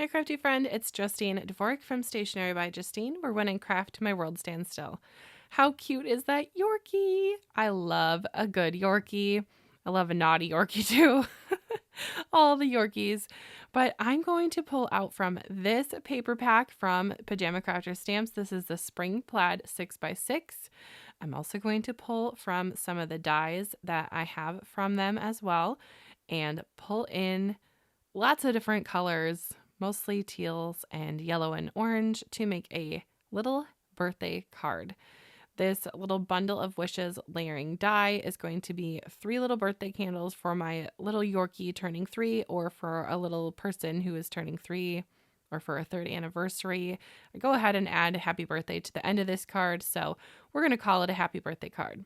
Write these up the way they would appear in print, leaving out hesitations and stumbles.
Hey crafty friend, it's Justine Dvorak from Stationery by Justine, where when I craft, my world stands still. How cute is that Yorkie? I love a good Yorkie. I love a naughty Yorkie too. All the Yorkies. But I'm going to pull out from this paper pack from Pajama Crafter Stamps. This is the Spring Plaid 6x6. I'm also going to pull from some of the dies that I have from them as well and pull in lots of different colors, mostly teals and yellow and orange, to make a little birthday card. This little bundle of wishes layering die is going to be 3 little birthday candles for my little Yorkie turning 3, or for a little person who is turning 3, or for a 3rd anniversary. I go ahead and add happy birthday to the end of this card, so we're going to call it a happy birthday card.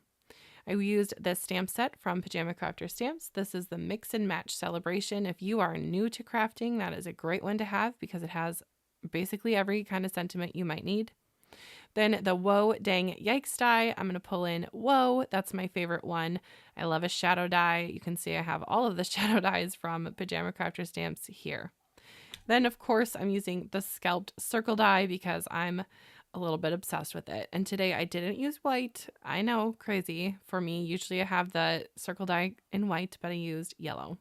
I used this stamp set from Pajama Crafter Stamps. This is the Mix and Match Celebration. If you are new to crafting, that is a great one to have because it has basically every kind of sentiment you might need. Then the Whoa Dang Yikes die, I'm going to pull in Whoa. That's my favorite one. I love a shadow die. You can see I have all of the shadow dies from Pajama Crafter Stamps here. Then, of course, I'm using the Scalped Circle die because I'm a little bit obsessed with it. And today I didn't use white. I know, crazy for me. Usually I have the circle die in white, but I used yellow.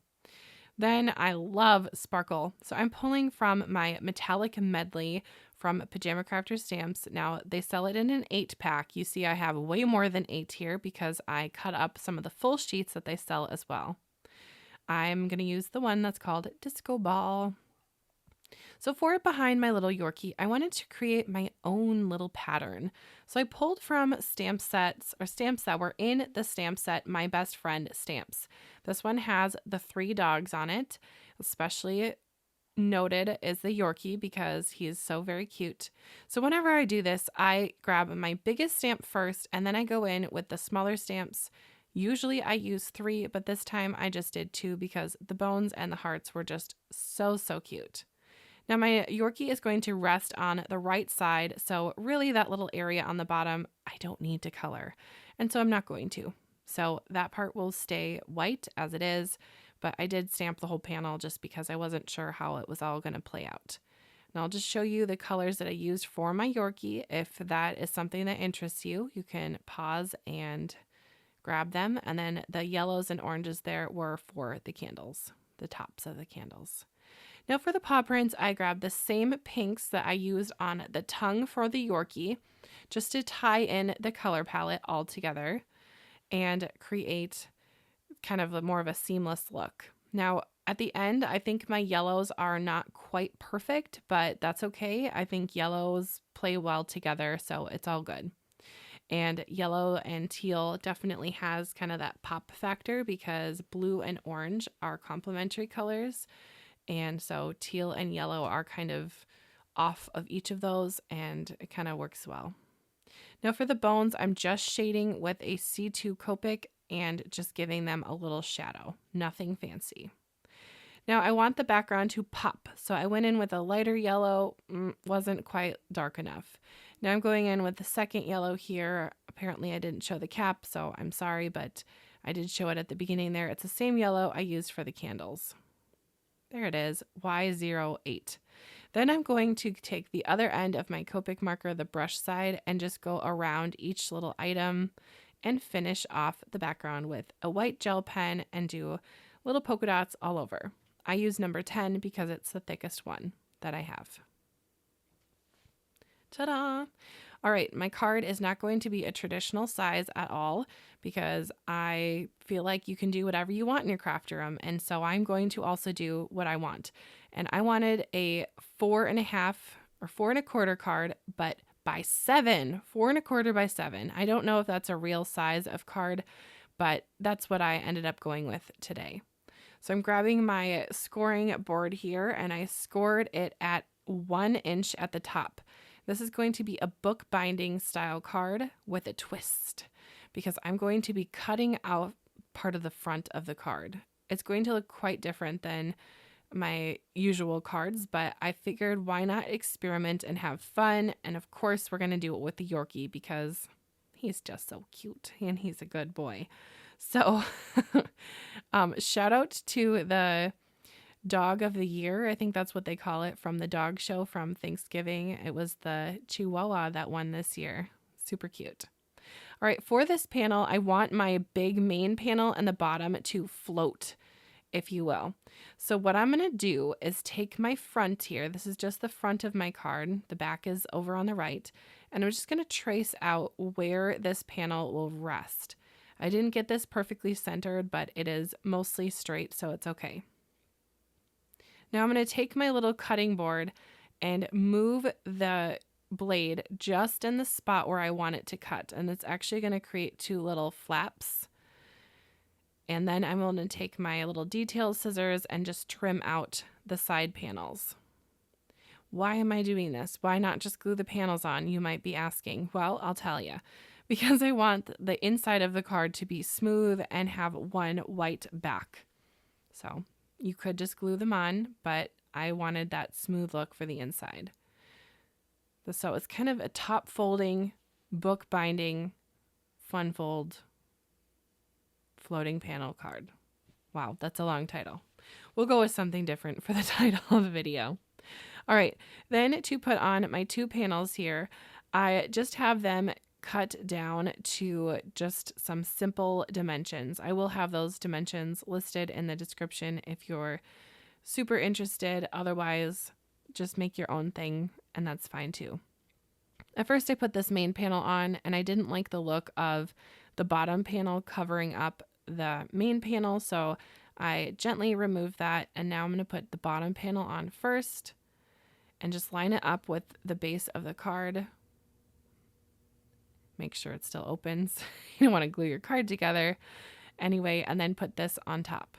Then I love sparkle. So I'm pulling from my metallic medley from Pajama Crafter Stamps. Now they sell it in an 8-pack. You see I have way more than 8 here because I cut up some of the full sheets that they sell as well. I'm going to use the one that's called Disco Ball. So for behind my little Yorkie, I wanted to create my own little pattern. So I pulled from stamps that were in the stamp set My Best Friend stamps. This one has the 3 dogs on it, especially noted is the Yorkie because he is so very cute. So whenever I do this, I grab my biggest stamp first and then I go in with the smaller stamps. Usually I use 3, but this time I just did 2 because the bones and the hearts were just so cute. Now my Yorkie is going to rest on the right side, so really that little area on the bottom, I don't need to color, and so I'm not going to. So that part will stay white as it is, but I did stamp the whole panel just because I wasn't sure how it was all going to play out. And I'll just show you the colors that I used for my Yorkie. If that is something that interests you, you can pause and grab them, and then the yellows and oranges there were for the candles, the tops of the candles. Now for the paw prints, I grabbed the same pinks that I used on the tongue for the Yorkie just to tie in the color palette all together and create kind of more of a seamless look. Now at the end, I think my yellows are not quite perfect, but that's okay. I think yellows play well together, so it's all good. And yellow and teal definitely has kind of that pop factor because blue and orange are complementary colors. And so teal and yellow are kind of off of each of those, and it kind of works well. Now for the bones, I'm just shading with a C2 Copic and just giving them a little shadow. Nothing fancy. Now I want the background to pop, so I went in with a lighter yellow, wasn't quite dark enough. Now I'm going in with the second yellow here. Apparently I didn't show the cap, so I'm sorry, but I did show it at the beginning there. It's the same yellow I used for the candles. There it is, Y08. Then I'm going to take the other end of my Copic marker, the brush side, and just go around each little item and finish off the background with a white gel pen and do little polka dots all over. I use number 10 because it's the thickest one that I have. Ta-da! All right, my card is not going to be a traditional size at all because I feel like you can do whatever you want in your craft room. And so I'm going to also do what I want. And I wanted a 4.5 or 4.25 card, but by 7, 4.25 by 7. I don't know if that's a real size of card, but that's what I ended up going with today. So I'm grabbing my scoring board here and I scored it at 1 inch at the top. This is going to be a book binding style card with a twist because I'm going to be cutting out part of the front of the card. It's going to look quite different than my usual cards, but I figured why not experiment and have fun. And of course, we're going to do it with the Yorkie because he's just so cute and he's a good boy. So shout out to the dog of the year. I think that's what they call it, from the dog show from Thanksgiving. It was the Chihuahua that won this year. Super cute. All right, for this panel, I want my big main panel and the bottom to float, if you will. So what I'm going to do is take my front here. This is just the front of my card. The back is over on the right. And I'm just going to trace out where this panel will rest. I didn't get this perfectly centered, but it is mostly straight, so it's okay. Now I'm going to take my little cutting board and move the blade just in the spot where I want it to cut. And it's actually going to create two little flaps. And then I'm going to take my little detail scissors and just trim out the side panels. Why am I doing this? Why not just glue the panels on? You might be asking. Well, I'll tell you. Because I want the inside of the card to be smooth and have one white back. So you could just glue them on, but I wanted that smooth look for the inside. So it's kind of a top folding, book binding, fun fold, floating panel card. Wow, that's a long title. We'll go with something different for the title of the video. All right, then to put on my two panels here, I just have them cut down to just some simple dimensions. I will have those dimensions listed in the description if you're super interested. Otherwise, just make your own thing, and that's fine too. At first, I put this main panel on, and I didn't like the look of the bottom panel covering up the main panel, so I gently removed that, and now I'm going to put the bottom panel on first and just line it up with the base of the card. Make sure it still opens. You don't want to glue your card together. Anyway, and then put this on top.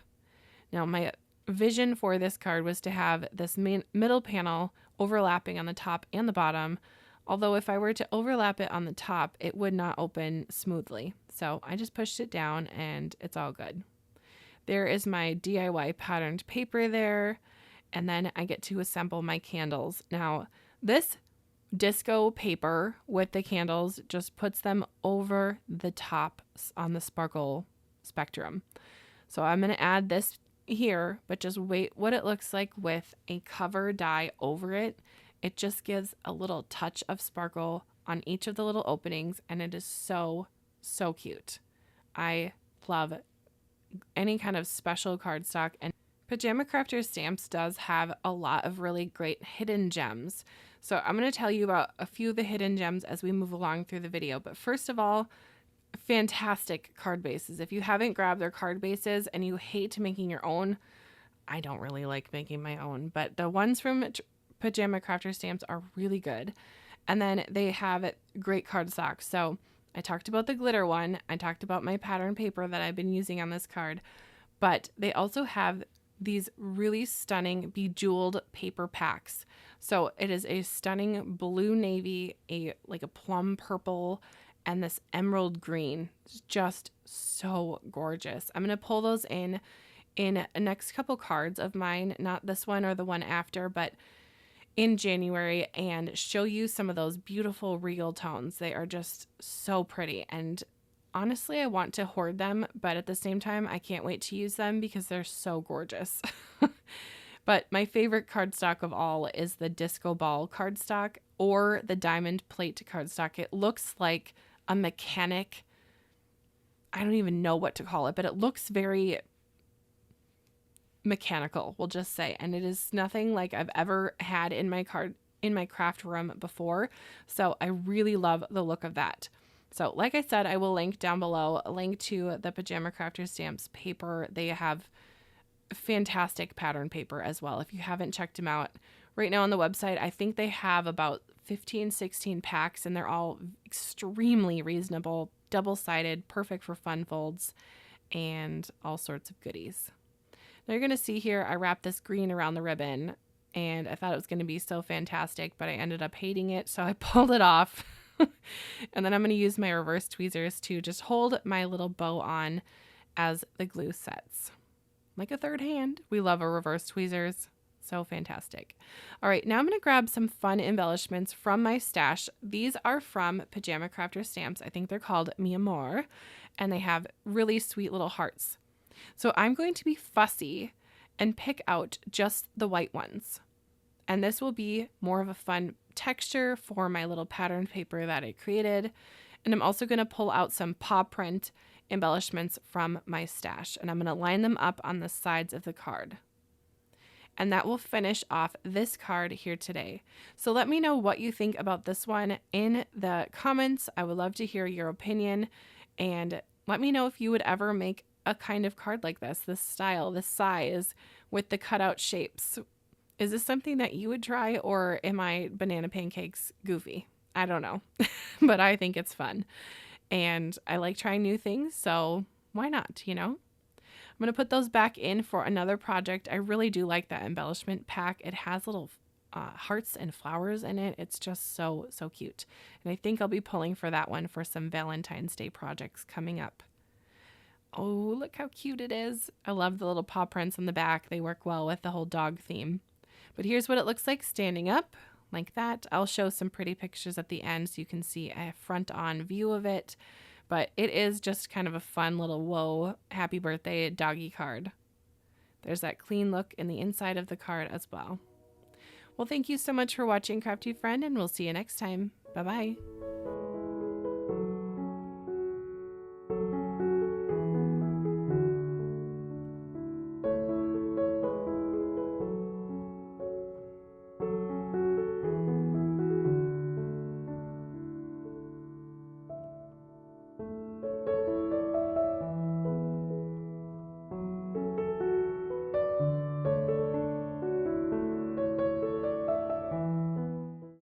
Now, my vision for this card was to have this middle panel overlapping on the top and the bottom. Although if I were to overlap it on the top, it would not open smoothly. So I just pushed it down and it's all good. There is my DIY patterned paper there. And then I get to assemble my candles. Now, this disco paper with the candles just puts them over the top on the sparkle spectrum. So I'm going to add this here, but just wait what it looks like with a cover die over it. It just gives a little touch of sparkle on each of the little openings, and it is so, so cute. I love any kind of special cardstock, and Pajama Crafter Stamps does have a lot of really great hidden gems. So I'm going to tell you about a few of the hidden gems as we move along through the video. But first of all, fantastic card bases. If you haven't grabbed their card bases and you hate making your own, I don't really like making my own, but the ones from Pajama Crafter Stamps are really good. And then they have great cardstock. So I talked about the glitter one. I talked about my pattern paper that I've been using on this card. But they also have these really stunning bejeweled paper packs. So it is a stunning blue navy, like a plum purple, and this emerald green. It's just so gorgeous. I'm going to pull those in the next couple cards of mine, not this one or the one after, but in January, and show you some of those beautiful regal tones. They are just so pretty, and honestly, I want to hoard them, but at the same time, I can't wait to use them because they're so gorgeous. But my favorite cardstock of all is the Disco Ball cardstock or the Diamond Plate cardstock. It looks like a mechanic. I don't even know what to call it, but it looks very mechanical, we'll just say. And it is nothing like I've ever had in my craft room before. So I really love the look of that. So like I said, I will link down below a link to the Pajama Crafter Stamps paper. They have fantastic pattern paper as well. If you haven't checked them out right now on the website, I think they have about 15, 16 packs, and they're all extremely reasonable, double-sided, perfect for fun folds, and all sorts of goodies. Now you're going to see here, I wrapped this green around the ribbon, and I thought it was going to be so fantastic, but I ended up hating it, so I pulled it off. And then I'm going to use my reverse tweezers to just hold my little bow on as the glue sets. Like a third hand. We love our reverse tweezers. So fantastic. All right, now I'm going to grab some fun embellishments from my stash. These are from Pajama Crafter Stamps. I think they're called Mi Amor, and they have really sweet little hearts. So I'm going to be fussy and pick out just the white ones. And this will be more of a fun texture for my little pattern paper that I created. And I'm also going to pull out some paw print embellishments from my stash, and I'm going to line them up on the sides of the card. And that will finish off this card here today. So let me know what you think about this one in the comments. I would love to hear your opinion, and let me know if you would ever make a kind of card like this style, this size, with the cutout shapes. Is this something that you would try, or am I banana pancakes goofy? I don't know, but I think it's fun. And I like trying new things, so why not, you know? I'm going to put those back in for another project. I really do like that embellishment pack. It has little hearts and flowers in it. It's just so, so cute. And I think I'll be pulling for that one for some Valentine's Day projects coming up. Oh, look how cute it is. I love the little paw prints on the back. They work well with the whole dog theme. But here's what it looks like standing up like that. I'll show some pretty pictures at the end so you can see a front-on view of it. But it is just kind of a fun little whoa, happy birthday doggy card. There's that clean look in the inside of the card as well. Well, thank you so much for watching, Crafty Friend, and we'll see you next time. Bye-bye.